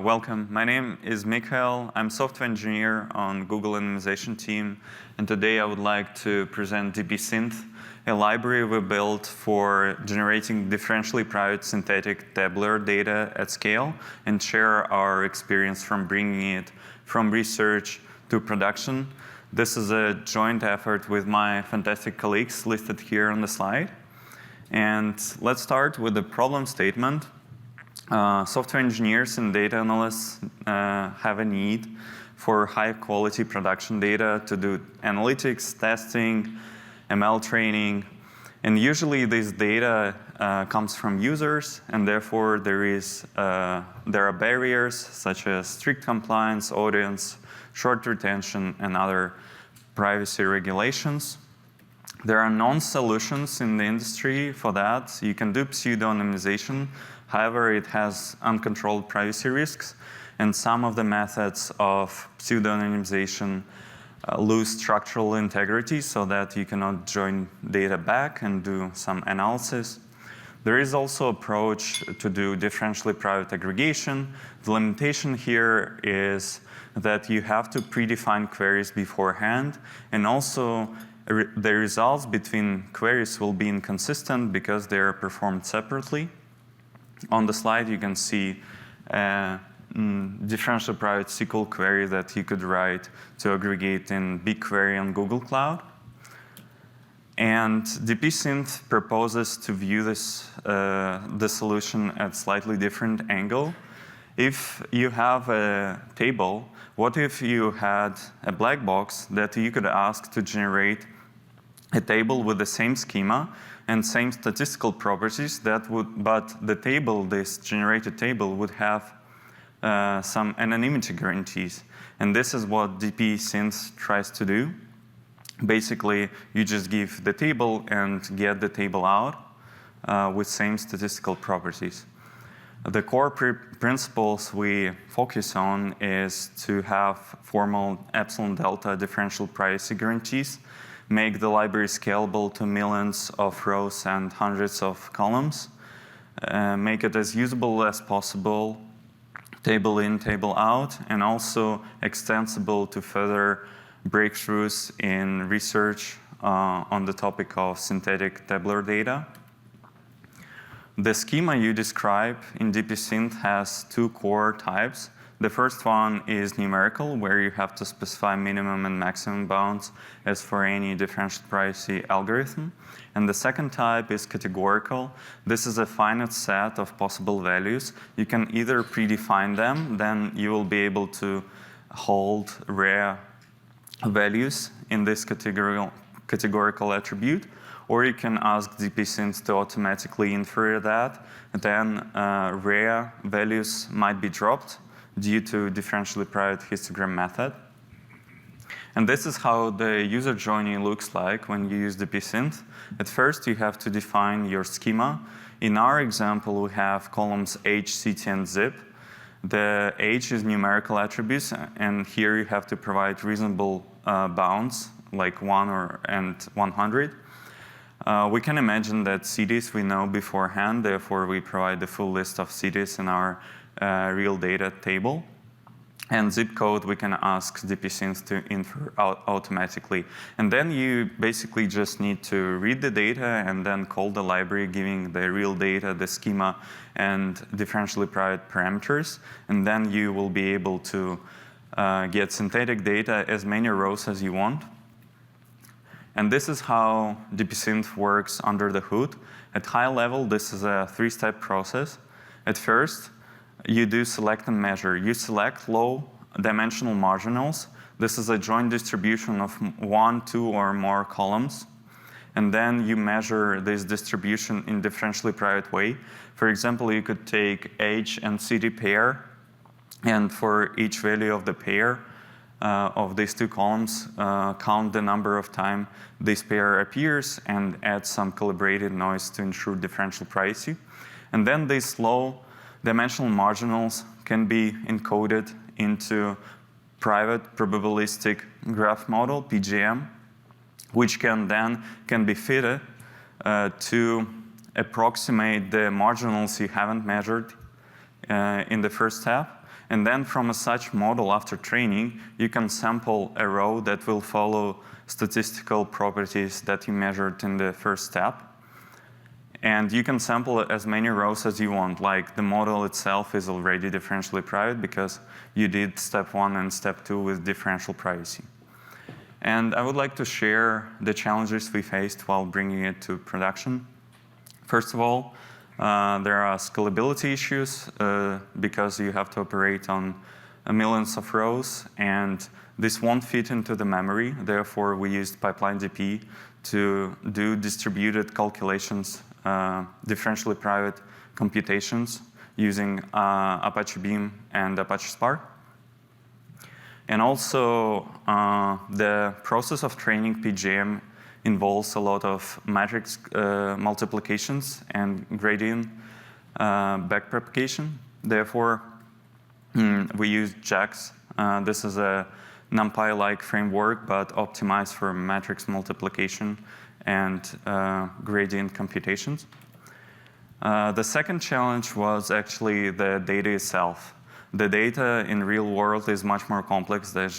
Welcome. My name is Mikhail. I'm a software engineer on Google anonymization team. And today I would like to present DPSynth, a library we built for generating differentially private synthetic tabular data at scale, and share our experience from bringing it from research to production. This is a joint effort with my fantastic colleagues listed here on the slide. And let's start with the problem statement. Software engineers and data analysts have a need for high-quality production data to do analytics, testing, ML training. And usually this data comes from users, and therefore there are barriers such as strict compliance, audience, short retention, and other privacy regulations. There are non-solutions in the industry for that. You can do pseudo-anonymization. However, it has uncontrolled privacy risks, and some of the methods of pseudo-anonymization lose structural integrity so that you cannot join data back and do some analysis. There is also an approach to do differentially private aggregation. The limitation here is that you have to predefine queries beforehand, and also the results between queries will be inconsistent because they are performed separately. On the slide, you can see a differentially private SQL query that you could write to aggregate in BigQuery on Google Cloud. And DPSynth proposes to view the solution at a slightly different angle. If you have a table, what if you had a black box that you could ask to generate a table with the same schema and same statistical properties but the table, this generated table, would have some anonymity guarantees. And this is what DPSynth tries to do. Basically, you just give the table and get the table out with same statistical properties. The core principles we focus on is to have formal epsilon delta differential privacy guarantees, make the library scalable to millions of rows and hundreds of columns, make it as usable as possible, table in, table out, and also extensible to further breakthroughs in research on the topic of synthetic tabular data. The schema you describe in DPSynth has two core types. The first one is numerical, where you have to specify minimum and maximum bounds as for any differential privacy algorithm. And the second type is categorical. This is a finite set of possible values. You can either predefine them, then you will be able to hold rare values in this categorical attribute, or you can ask DPSynth to automatically infer that. Then rare values might be dropped due to differentially private histogram method. And this is how the user journey looks like when you use DPSynth. At first, you have to define your schema. In our example, we have columns age, city, and zip. The age is numerical attributes, and here you have to provide reasonable bounds, like 1 and 100. We can imagine that cities we know beforehand, therefore we provide the full list of cities in our real data table. And zip code, we can ask DPSynth to infer automatically. And then you basically just need to read the data and then call the library, giving the real data, the schema, and differentially private parameters. And then you will be able to get synthetic data as many rows as you want. And this is how DPSynth works under the hood. At high level, this is a three-step process. At first, you do select and measure. You select low-dimensional marginals. This is a joint distribution of 1, 2, or more columns. And then you measure this distribution in differentially private way. For example, you could take age and city pair, and for each value of the pair of these two columns, count the number of times this pair appears and add some calibrated noise to ensure differential privacy. And then these low-dimensional marginals can be encoded into private probabilistic graph model, PGM, which can be fitted to approximate the marginals you haven't measured in the first step. And then from such model after training, you can sample a row that will follow statistical properties that you measured in the first step. And you can sample as many rows as you want. Like the model itself is already differentially private because you did step 1 and step 2 with differential privacy. And I would like to share the challenges we faced while bringing it to production. First of all, there are scalability issues because you have to operate on millions of rows, and this won't fit into the memory. Therefore, we used PipelineDP to do distributed calculations, differentially private computations using Apache Beam and Apache Spark. And also, the process of training PGM involves a lot of matrix multiplications and gradient backpropagation. Therefore, we use JAX. This is a NumPy-like framework, but optimized for matrix multiplication and gradient computations. The second challenge was actually the data itself. The data in real world is much more complex than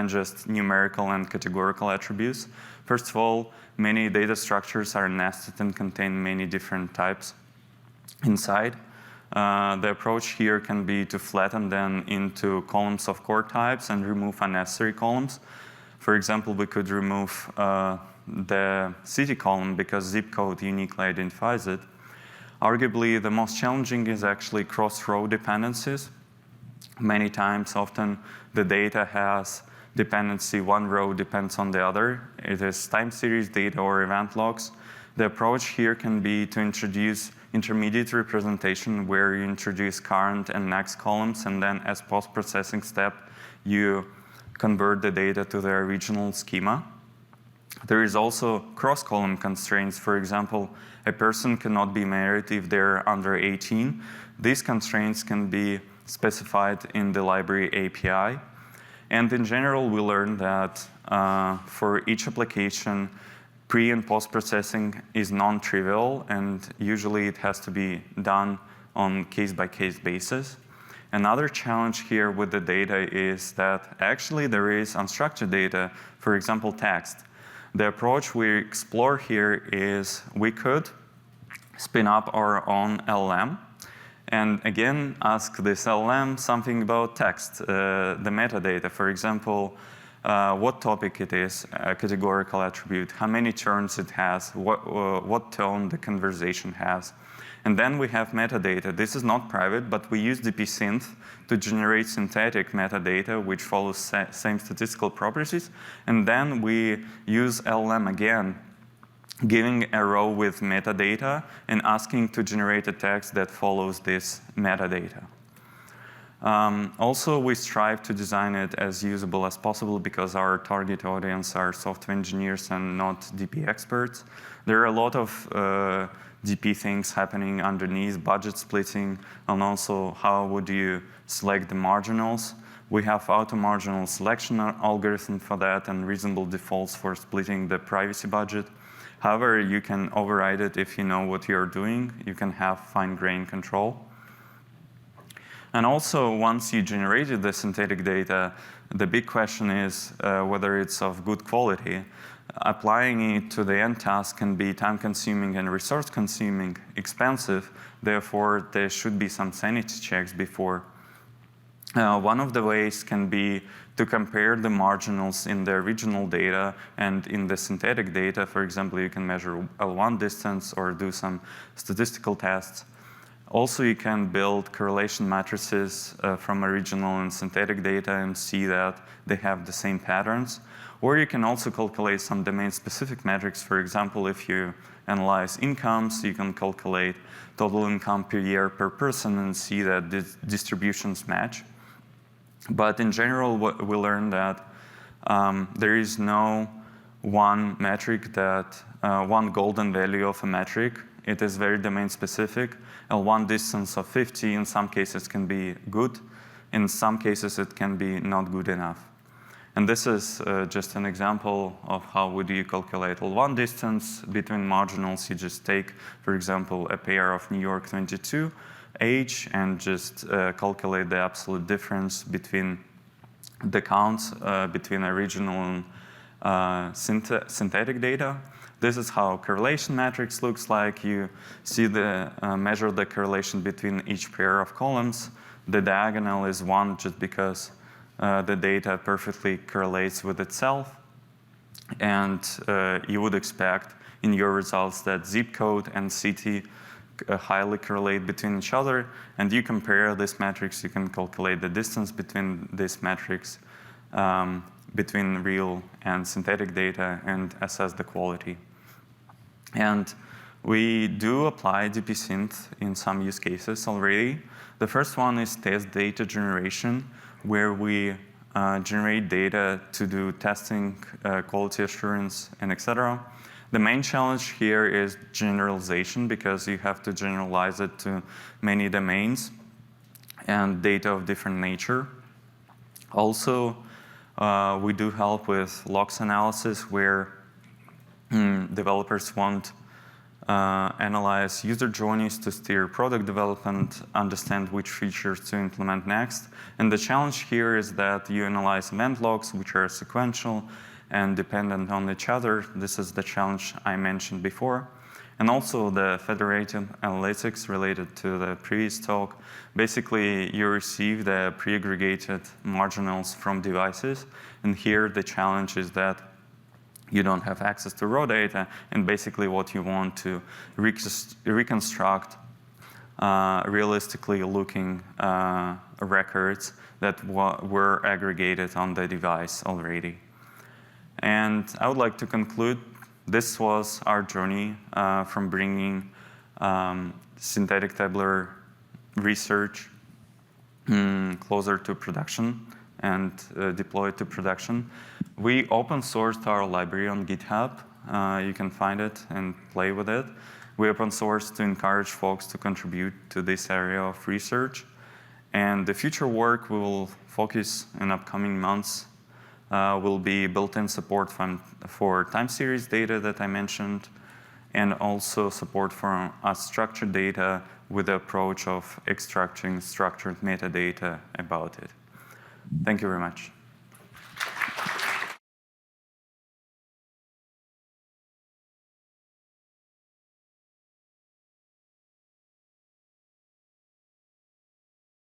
just numerical and categorical attributes. First of all, many data structures are nested and contain many different types inside. The approach here can be to flatten them into columns of core types and remove unnecessary columns. For example, we could remove the city column because zip code uniquely identifies it. Arguably, the most challenging is actually cross-row dependencies. Many times, often, the data has dependency. One row depends on the other. It is time series data or event logs. The approach here can be to introduce intermediate representation where you introduce current and next columns, and then as post-processing step, you convert the data to the original schema. There is also cross-column constraints. For example, a person cannot be married if they're under 18. These constraints can be specified in the library API. And in general, we learned that for each application, pre- and post-processing is non-trivial, and usually it has to be done on case-by-case basis. Another challenge here with the data is that actually there is unstructured data, for example, text. The approach we explore here is we could spin up our own LLM and again ask this LLM something about text, the metadata. For example, what topic it is, a categorical attribute, how many turns it has, what tone the conversation has. And then we have metadata. This is not private, but we use DPSynth to generate synthetic metadata, which follows same statistical properties. And then we use LLM again, giving a row with metadata and asking to generate a text that follows this metadata. Also, we strive to design it as usable as possible because our target audience are software engineers and not DP experts. There are a lot of DP things happening underneath, budget splitting, and also how would you select the marginals. We have auto-marginal selection algorithm for that and reasonable defaults for splitting the privacy budget. However, you can override it if you know what you're doing. You can have fine-grained control. And also, once you generated the synthetic data, the big question is whether it's of good quality. Applying it to the end task can be time-consuming and resource-consuming, expensive. Therefore, there should be some sanity checks before. One of the ways can be to compare the marginals in the original data and in the synthetic data. For example, you can measure L1 distance or do some statistical tests. Also, you can build correlation matrices from original and synthetic data and see that they have the same patterns. Or you can also calculate some domain-specific metrics. For example, if you analyze incomes, you can calculate total income per year per person and see that the distributions match. But in general, we learned that there is no one metric one golden value of a metric. It is very domain-specific. L1 distance of 50 in some cases can be good. In some cases, it can be not good enough. And this is just an example of how would you calculate L1 distance between marginals. You just take, for example, a pair of New York 22 age and just calculate the absolute difference between the counts between original and synthetic data. This is how correlation matrix looks like. You see measure the correlation between each pair of columns. The diagonal is 1 just because the data perfectly correlates with itself. And you would expect in your results that zip code and city highly correlate between each other. And you compare this matrix, you can calculate the distance between this matrix between real and synthetic data and assess the quality. And we do apply DPSynth in some use cases already. The first one is test data generation, where we generate data to do testing, quality assurance, and etc. The main challenge here is generalization, because you have to generalize it to many domains and data of different nature. Also, we do help with logs analysis, where developers want analyze user journeys to steer product development, understand which features to implement next. And the challenge here is that you analyze event logs, which are sequential and dependent on each other. This is the challenge I mentioned before. And also the federated analytics related to the previous talk. Basically, you receive the pre-aggregated marginals from devices. And here the challenge is that you don't have access to raw data, and basically what you want to reconstruct realistically looking records that were aggregated on the device already. And I would like to conclude, this was our journey from bringing synthetic tabular research closer to production and deploy it to production. We open sourced our library on GitHub. You can find it and play with it. We open sourced to encourage folks to contribute to this area of research. And the future work we will focus in upcoming months will be built-in support for time series data that I mentioned, and also support for unstructured data with the approach of extracting structured metadata about it. Thank you very much.